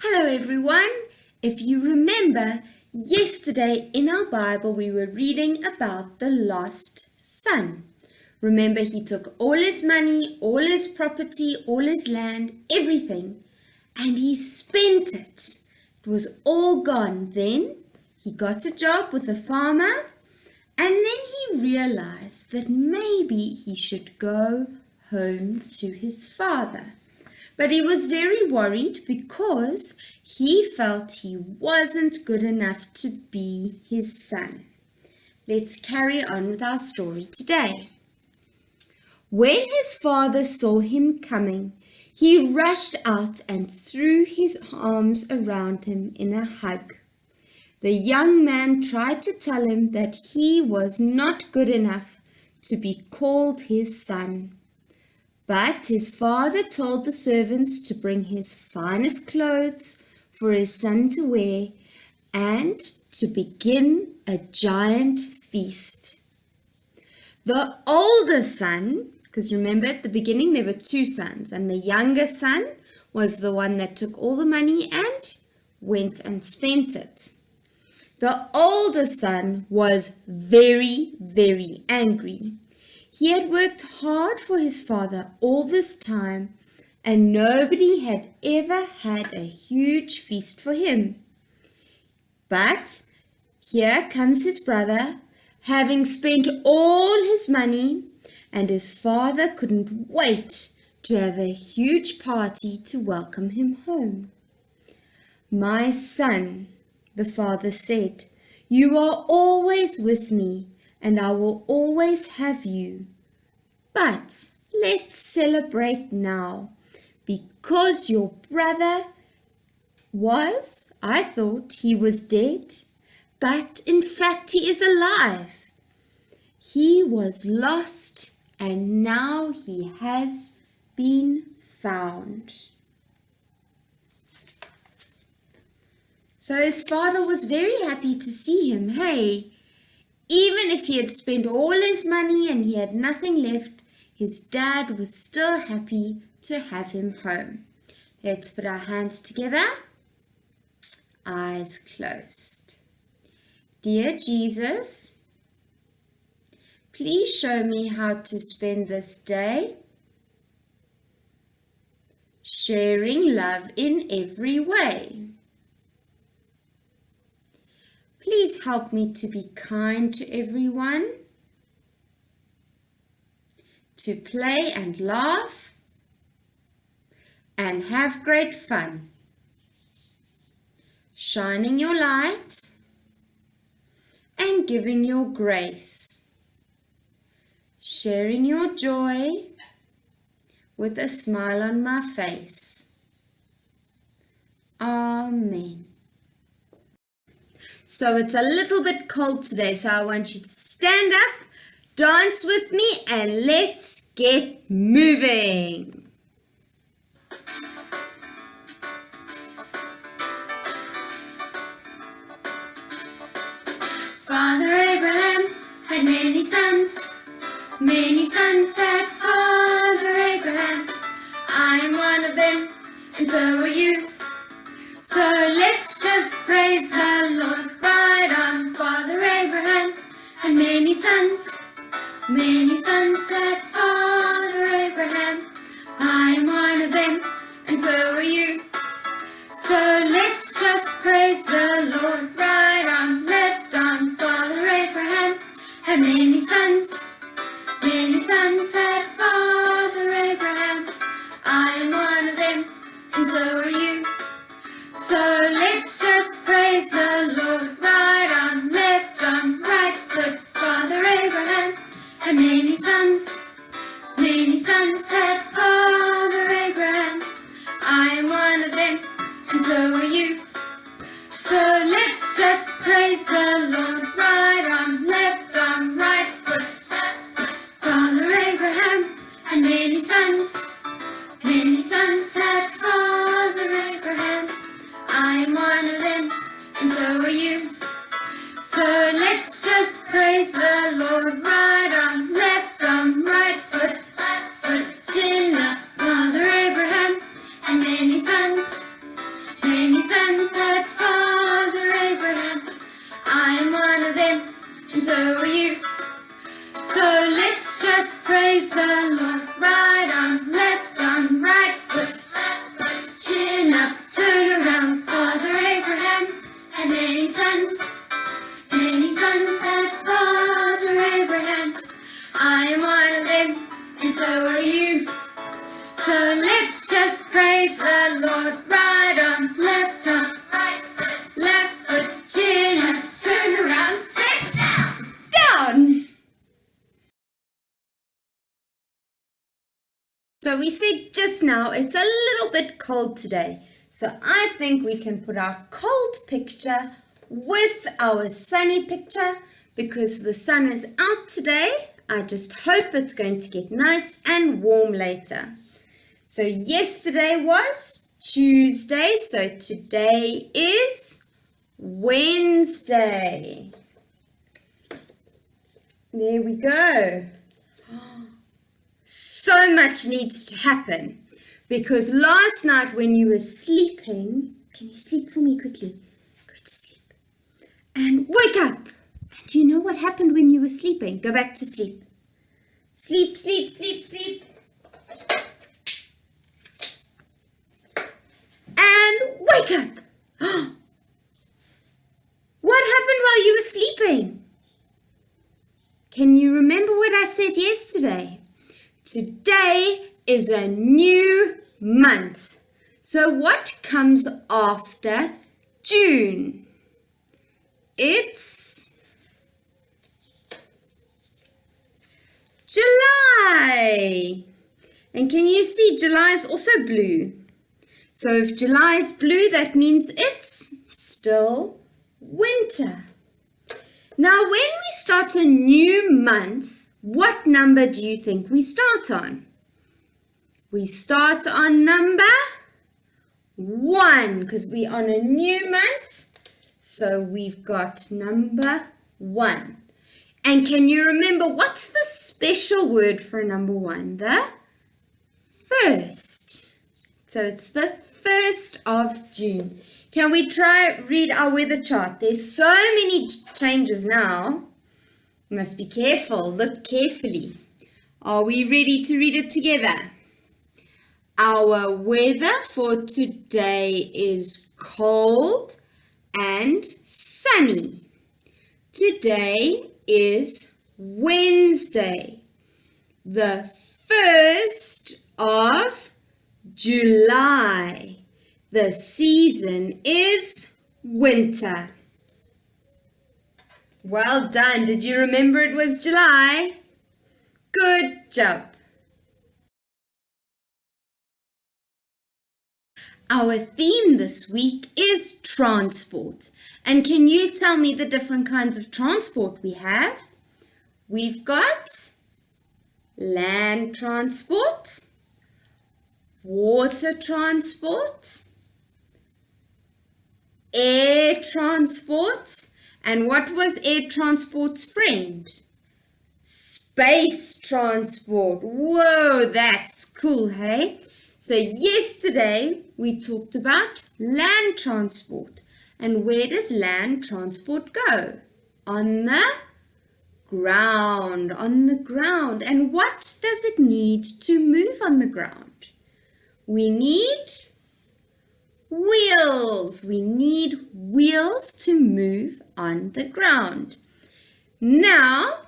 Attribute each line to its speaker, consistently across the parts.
Speaker 1: Hello everyone. If you remember, yesterday in our Bible we were reading about the lost son. Remember, he took all his money, all his property, all his land, everything, and he spent it. It was all gone. Then he got a job with a farmer, and then he realized that maybe he should go home to his father. But he was very worried because he felt he wasn't good enough to be his son. Let's carry on with our story today. When his father saw him coming, he rushed out and threw his arms around him in a hug. The young man tried to tell him that he was not good enough to be called his son. But his father told the servants to bring his finest clothes for his son to wear and to begin a giant feast. The older son, because remember at the beginning there were two sons, and the younger son was the one that took all the money and went and spent it. The older son was very, very angry. He had worked hard for his father all this time, and nobody had ever had a huge feast for him. But here comes his brother, having spent all his money, and his father couldn't wait to have a huge party to welcome him home. "My son," the father said, "you are always with me, and I will always have you. But let's celebrate now, because your brother I thought he was dead, but in fact he is alive. He was lost, and now he has been found." So his father was very happy to see him. Hey, even if he had spent all his money and he had nothing left, his dad was still happy to have him home. Let's put our hands together, eyes closed. Dear Jesus, please show me how to spend this day, sharing love in every way. Please help me to be kind to everyone, to play and laugh, and have great fun. Shining your light and giving your grace. Sharing your joy with a smile on my face. Amen. So it's a little bit cold today, so I want you to stand up, dance with me, and let's get moving.
Speaker 2: Father Abraham had many sons had Father Abraham. I am one of them, and so are you. So let's just praise the Lord. Right on. Father Abraham had many sons had Father Abraham. I am one of them, and so are you. So let's just praise the Lord. Right on, left on. Father Abraham had many sons had Father Abraham. I am one of them, and so are you. praise the Lord. Right arm, left arm, right foot, chin up, turn around. Father Abraham had many sons had Father Abraham. I am one of them, and so are you. So let's just praise the Lord. Right arm, left foot, chin up, turn around, sit down.
Speaker 1: Down. So we said just now it's a little bit cold today. So I think we can put our cold picture with our sunny picture because the sun is out today. I just hope it's going to get nice and warm later. So yesterday was Tuesday, so today is Wednesday. There we go. So much needs to happen because last night when you were sleeping, can you sleep for me quickly? Go to sleep. And wake up. And you know what happened when you were sleeping? Go back to sleep. Sleep, sleep, sleep, sleep. And wake up. What happened while you were sleeping? Can you remember what I said yesterday? Today is a new month. So what comes after June? It's July. And can you see July is also blue? So if July is blue, that means it's still winter. Now, when we start a new month, what number do you think we start on? We start on number 1 because we're on a new month. So we've got number 1. And can you remember what's the special word for number 1? The first. So it's the 1st of June. Can we try read our weather chart? There's so many changes now. You must be careful. Look carefully. Are we ready to read it together? Our weather for today is cold and sunny. Today is Wednesday, the 1st of July. The season is winter. Well done. Did you remember it was July? Good job. Our theme this week is transport. And can you tell me the different kinds of transport we have? We've got land transport, water transport, air transport, and what was air transport's friend? Space transport. Whoa, that's cool, hey? So yesterday we talked about land transport. And where does land transport go? On the ground, on the ground. And what does it need to move on the ground? We need wheels. We need wheels to move on the ground. Now,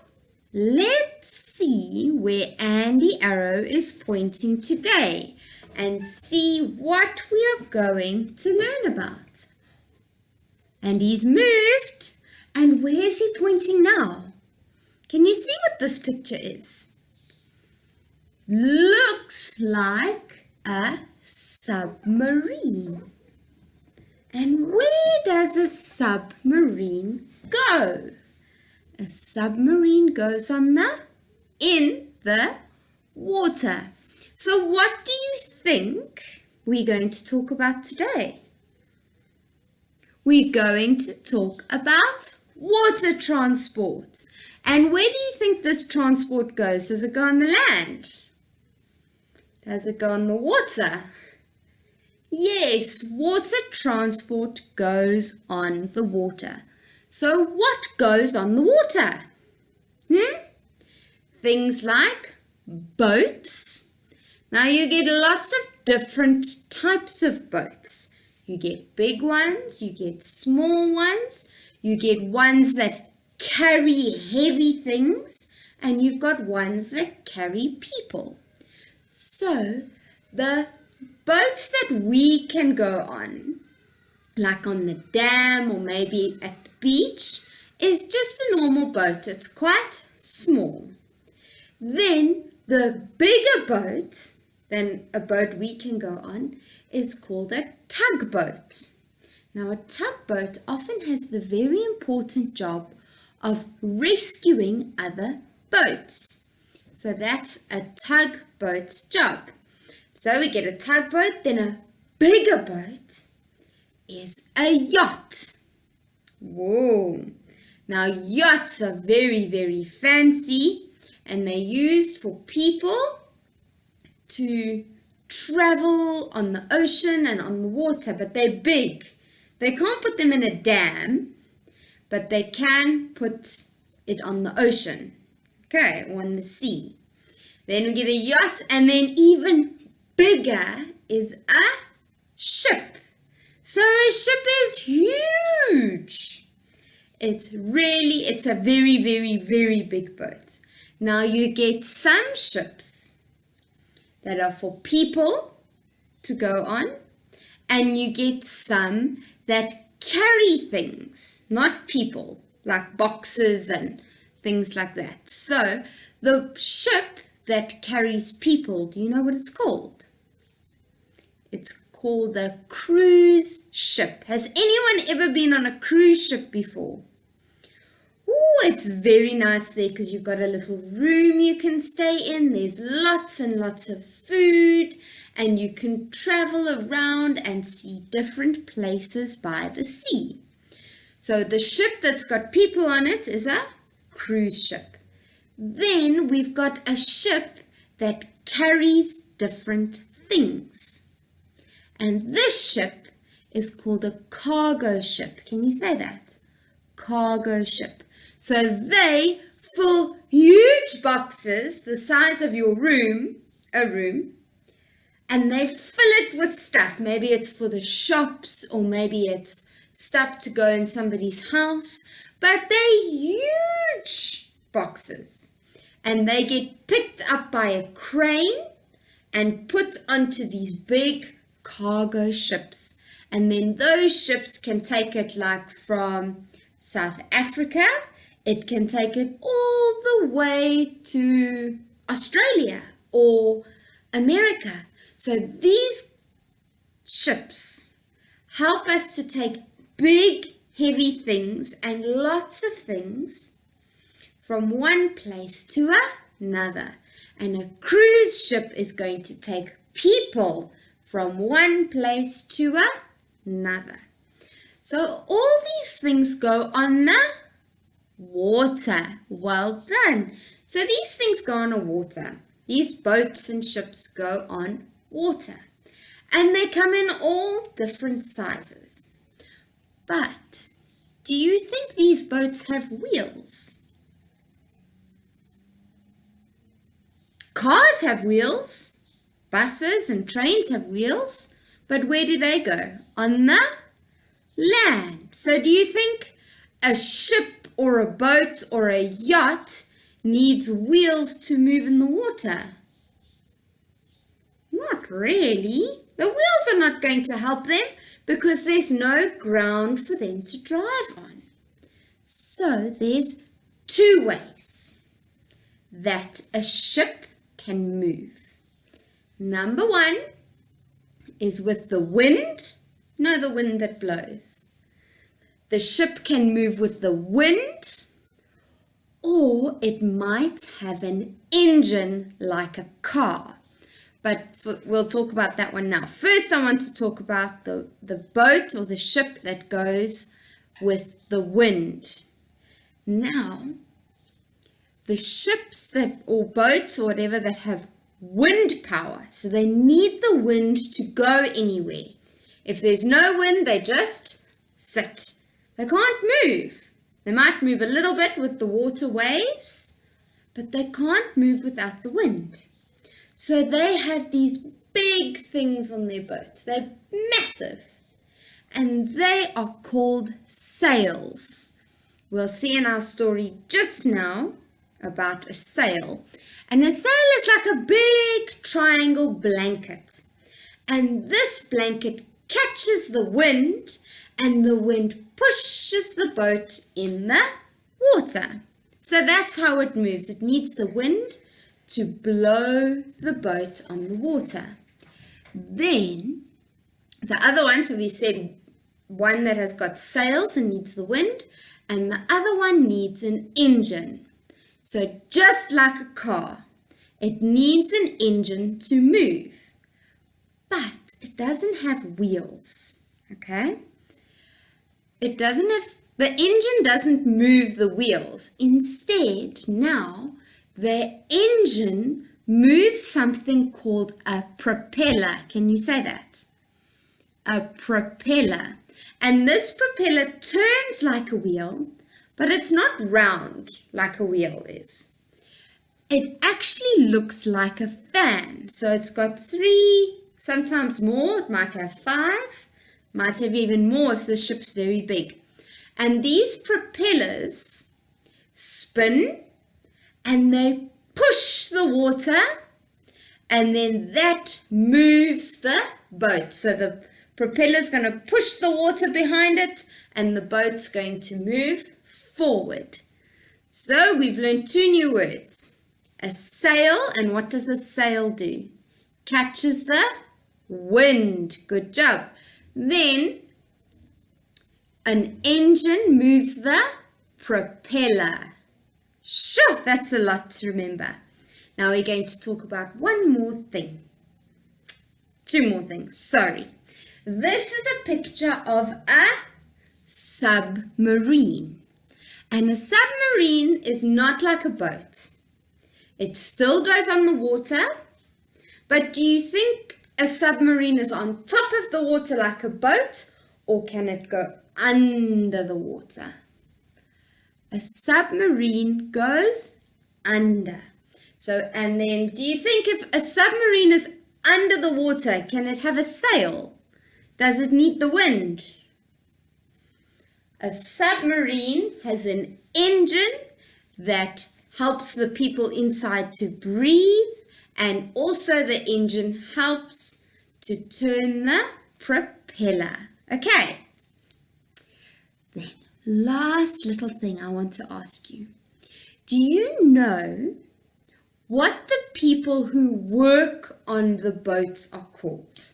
Speaker 1: let's see where Andy Arrow is pointing today and see what we are going to learn about. And he's moved. And where is he pointing now? Can you see what this picture is? Looks like a submarine. And where does a submarine go? A submarine goes in the water. So what do you think we're going to talk about today? We're going to talk about water transport. And where do you think this transport goes? Does it go on the land? Does it go on the water? Yes, water transport goes on the water. So what goes on the water? Things like boats. Now you get lots of different types of boats. You get big ones, you get small ones, you get ones that carry heavy things, and you've got ones that carry people. So the boats that we can go on, like on the dam or maybe at the beach, is just a normal boat. It's quite small. Then the bigger boat than a boat we can go on is called a tugboat. Now a tugboat often has the very important job of rescuing other boats. So that's a tugboat's job. So we get a tugboat, then a bigger boat is a yacht. Whoa! Now yachts are very, very fancy, and they're used for people to travel on the ocean and on the water, but they're big. They can't put them in a dam, but they can put it on the ocean, okay, or on the sea. Then we get a yacht, and then even bigger is a ship. So a ship is huge. It's a very, very, very big boat. Now you get some ships that are for people to go on, and you get some that carry things, not people, like boxes and things like that. So the ship that carries people, do you know what it's called? It's called a cruise ship. Has anyone ever been on a cruise ship before? Ooh, it's very nice there because you've got a little room you can stay in. There's lots and lots of food, and you can travel around and see different places by the sea. So the ship that's got people on it is a cruise ship. Then we've got a ship that carries different things. And this ship is called a cargo ship. Can you say that? Cargo ship. So they fill huge boxes the size of your room, and they fill it with stuff. Maybe it's for the shops, or maybe it's stuff to go in somebody's house, but they're huge boxes, and they get picked up by a crane and put onto these big cargo ships. And then those ships can take it like from South Africa. It can take it all the way to Australia or America. So these ships help us to take big, heavy things and lots of things from one place to another. And a cruise ship is going to take people from one place to another. So all these things go on the water. Well done. So these things go on the water. These boats and ships go on water. And they come in all different sizes. But do you think these boats have wheels? Cars have wheels. Buses and trains have wheels. But where do they go? On the land. So do you think a ship or a boat or a yacht needs wheels to move in the water? Not really. The wheels are not going to help them because there's no ground for them to drive on. So there's two ways that a ship can move. Number one is with the wind. No, the wind that blows. The ship can move with the wind, or it might have an engine like a car. But we'll talk about that one now. First, I want to talk about the boat or the ship that goes with the wind. Now, the ships or boats or whatever that have wind power, so they need the wind to go anywhere. If there's no wind, they just sit. They can't move. They might move a little bit with the water waves, but they can't move without the wind. So they have these big things on their boats. They're massive, and they are called sails. We'll see in our story just now about a sail. And a sail is like a big triangle blanket. And this blanket catches the wind, and the wind pushes the boat in the water. So that's how it moves. It needs the wind to blow the boat on the water. Then the other one, so we said one that has got sails and needs the wind, and the other one needs an engine. So just like a car, it needs an engine to move, but it doesn't have wheels, okay? The engine doesn't move the wheels. Instead, now, the engine moves something called a propeller. Can you say that? A propeller. And this propeller turns like a wheel, but it's not round like a wheel is. It actually looks like a fan. So it's got 3, sometimes more. It might have 5, might have even more if the ship's very big. And these propellers spin and they push the water, and then that moves the boat. So the propeller's going to push the water behind it, and the boat's going to move forward. So we've learned 2 new words. A sail, and what does a sail do? Catches the wind. Good job. Then an engine moves the propeller. Sure, that's a lot to remember. Now we're going to talk about one more thing. 2 more things, sorry. This is a picture of a submarine. And a submarine is not like a boat. It still goes on the water, but do you think a submarine is on top of the water like a boat, or can it go under the water? A submarine goes under. So, and then do you think if a submarine is under the water, can it have a sail? Does it need the wind? A submarine has an engine that helps the people inside to breathe, and also the engine helps to turn the propeller. Okay. Then, last little thing I want to ask you. Do you know what the people who work on the boats are called?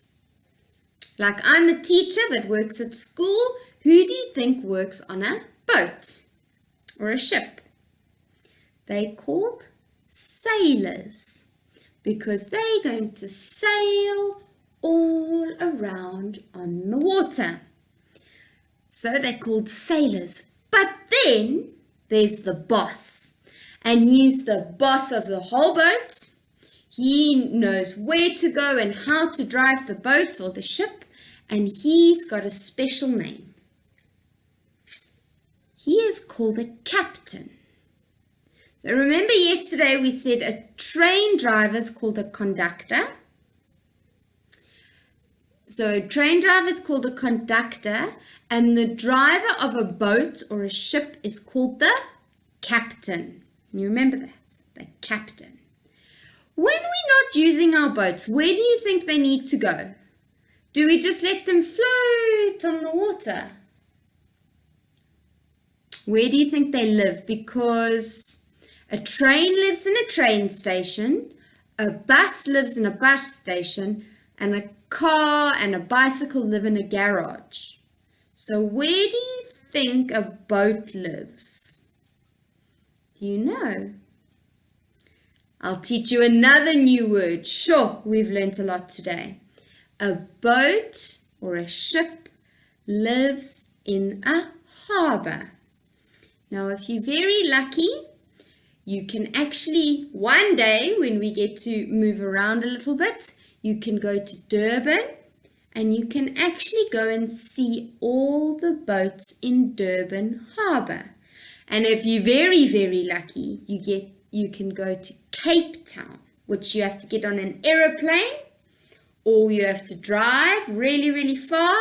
Speaker 1: Like, I'm a teacher that works at school. Who do you think works on a boat or a ship? They're called sailors, because they're going to sail all around on the water. So they're called sailors. But then there's the boss, and he's the boss of the whole boat. He knows where to go and how to drive the boat or the ship, and he's got a special name. He is called a captain. So remember yesterday we said a train driver is called a conductor. So a train driver is called a conductor, and the driver of a boat or a ship is called the captain. You remember that? The captain. When we're not using our boats, where do you think they need to go? Do we just let them float on the water? Where do you think they live? Because a train lives in a train station, a bus lives in a bus station, and a car and a bicycle live in a garage. So where do you think a boat lives? Do you know? I'll teach you another new word. Sure, we've learnt a lot today. A boat or a ship lives in a harbour. Now, if you're very lucky, you can actually, one day when we get to move around a little bit, you can go to Durban and you can actually go and see all the boats in Durban Harbour. And if you're very, very lucky, you can go to Cape Town, which you have to get on an aeroplane, or you have to drive really, really far.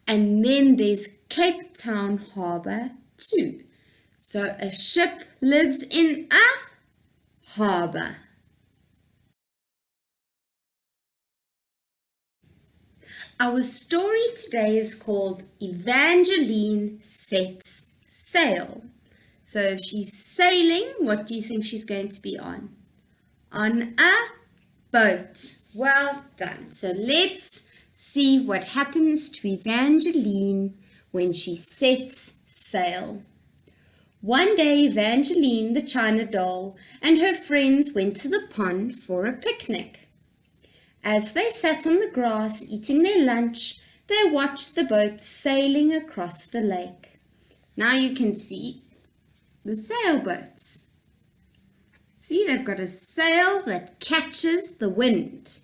Speaker 1: And then there's Cape Town Harbour too. So a ship lives in a harbour. Our story today is called Evangeline Sets Sail. So if she's sailing, what do you think she's going to be on? On a boat. Well done. So let's see what happens to Evangeline when she sets sail. One day, Evangeline, the China doll, and her friends went to the pond for a picnic. As they sat on the grass eating their lunch, they watched the boat sailing across the lake. Now you can see the sailboats. See, they've got a sail that catches the wind.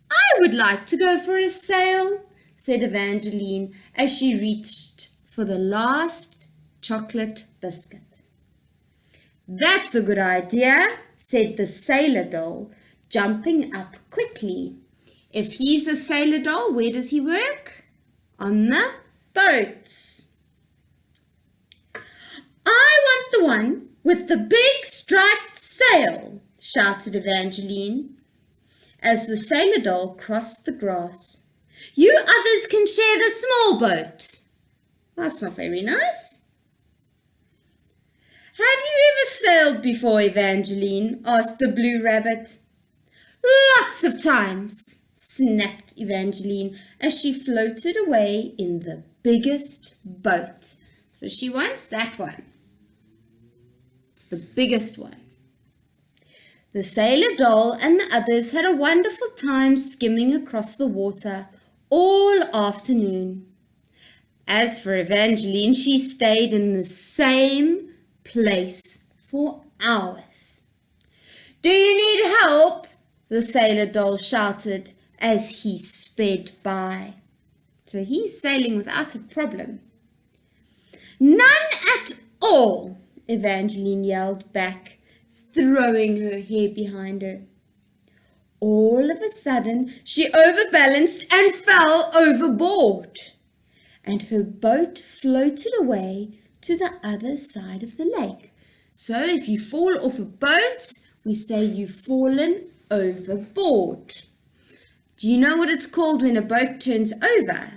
Speaker 1: I would like to go for a sail, said Evangeline as she reached for the last chocolate biscuit. That's a good idea, said the sailor doll, jumping up quickly. If he's a sailor doll, where does he work? On the boat. I want the one with the big striped sail, shouted Evangeline as the sailor doll crossed the grass. You others can share the small boat. That's not very nice. Have you ever sailed before, Evangeline? Asked the blue rabbit. Lots of times, snapped Evangeline as she floated away in the biggest boat. So she wants that one. It's the biggest one. The sailor doll and the others had a wonderful time skimming across the water all afternoon. As for Evangeline, she stayed in the same place for hours. Do you need help? The sailor doll shouted as he sped by. So he's sailing without a problem. None at all, Evangeline yelled back, throwing her hair behind her. All of a sudden, she overbalanced and fell overboard, and her boat floated away to the other side of the lake. So if you fall off a boat, we say you've fallen overboard. Do you know what it's called when a boat turns over?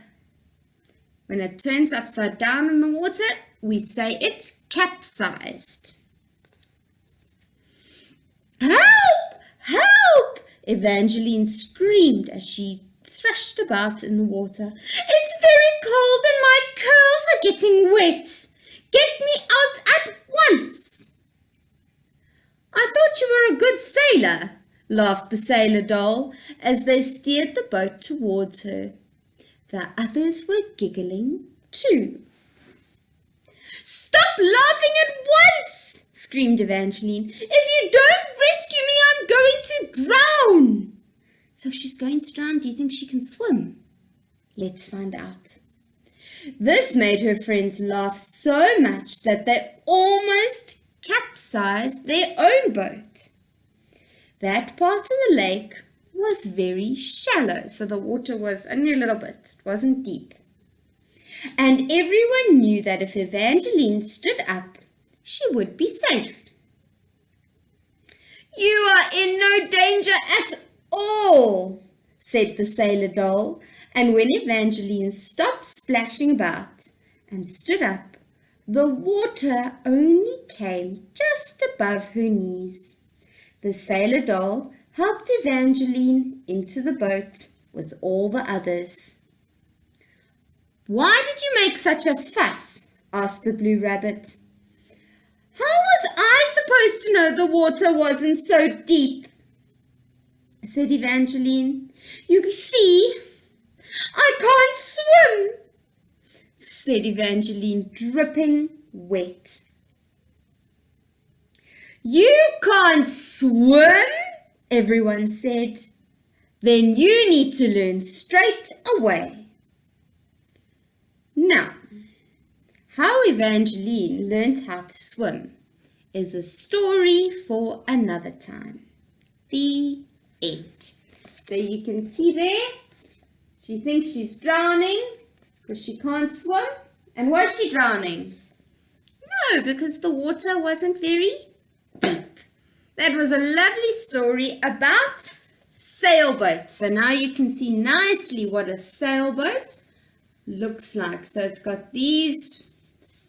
Speaker 1: When it turns upside down in the water, we say it's capsized. Help! Help! Evangeline screamed as she thrashed about in the water. It's very cold and my curls are getting wet. Get me out at once. I thought you were a good sailor, laughed the sailor doll as they steered the boat towards her. The others were giggling too. Stop laughing at once, screamed Evangeline. If you don't rescue me, I'm going to drown. So if she's going to drown, do you think she can swim? Let's find out. This made her friends laugh so much that they almost capsized their own boat. That part of the lake was very shallow, so the water was only a little bit. It wasn't deep. And everyone knew that if Evangeline stood up, she would be safe. You are in no danger at all, said the sailor doll, and when Evangeline stopped splashing about and stood up, the water only came just above her knees. The sailor doll helped Evangeline into the boat with all the others. Why did you make such a fuss? Asked the blue rabbit. How was I supposed to know the water wasn't so deep? Said Evangeline. You see, I can't swim, said Evangeline, dripping wet. You can't swim? Everyone said. Then you need to learn straight away. Now, how Evangeline learned how to swim is a story for another time. The end. So you can see there, she thinks she's drowning because she can't swim. And was she drowning? No, because the water wasn't very deep. That was a lovely story about sailboats. So now you can see nicely what a sailboat looks like. So it's got these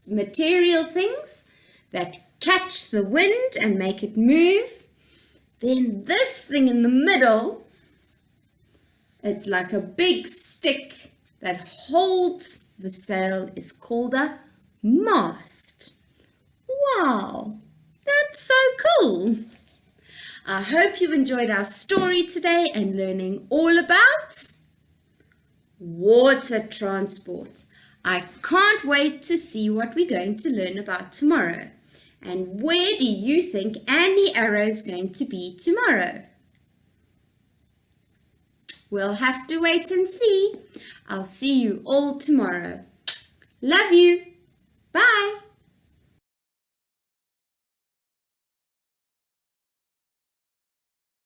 Speaker 1: material things that catch the wind and make it move. Then this thing in the middle, it's like a big stick that holds the sail, is called a mast. Wow, that's so cool. I hope you enjoyed our story today and learning all about water transport. I can't wait to see what we're going to learn about tomorrow. And where do you think Andy Arrow is going to be tomorrow? We'll have to wait and see. I'll see you all tomorrow. Love you. Bye.